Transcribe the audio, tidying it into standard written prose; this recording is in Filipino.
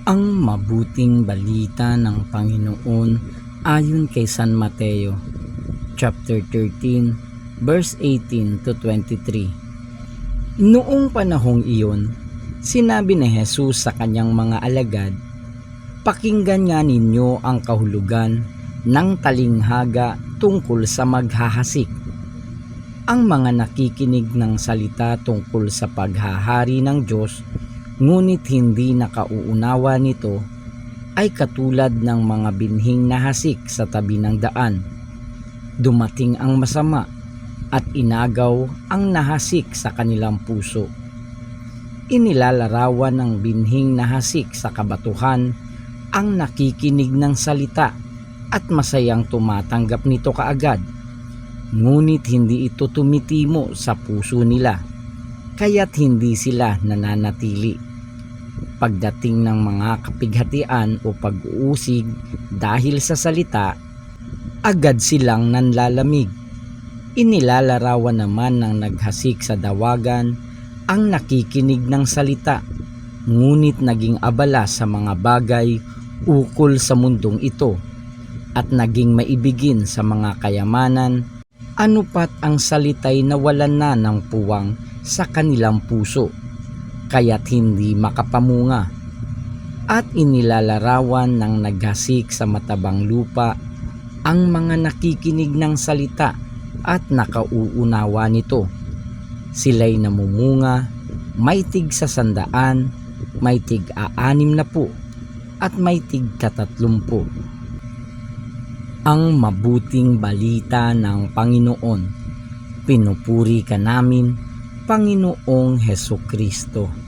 Ang mabuting balita ng Panginoon ayon kay San Mateo, chapter 13, verse 18 to 23. Noong panahong iyon, sinabi ni Jesus sa kanyang mga alagad, "Pakinggan nga ninyo ang kahulugan ng talinghaga tungkol sa maghahasik. Ang mga nakikinig ng salita tungkol sa paghahari ng Diyos ngunit hindi nakauunawa nito ay katulad ng mga binhing nahasik sa tabi ng daan. Dumating ang masama at inagaw ang nahasik sa kanilang puso. Inilalarawan ng binhing nahasik sa kabatuhan ang nakikinig ng salita at masayang tumatanggap nito kaagad, ngunit hindi ito tumitimo sa puso nila, kaya't hindi sila nananatili. Pagdating ng mga kapighatian o pag-uusig dahil sa salita, agad silang nanlalamig. Inilalarawan naman ng naghasik sa dawagan ang nakikinig ng salita, ngunit naging abala sa mga bagay ukol sa mundong ito at naging maibigin sa mga kayamanan, anupat ang salita'y nawalan na ng puwang sa kanilang puso, kaya't hindi makapamunga. At inilalarawan ng naghasik sa matabang lupa ang mga nakikinig ng salita at nakauunawa nito. Sila'y namumunga, may tig sa 100, may tig 60, at may tig 30. Ang mabuting balita ng Panginoon. Pinupuri ka namin, Panginoong Hesukristo.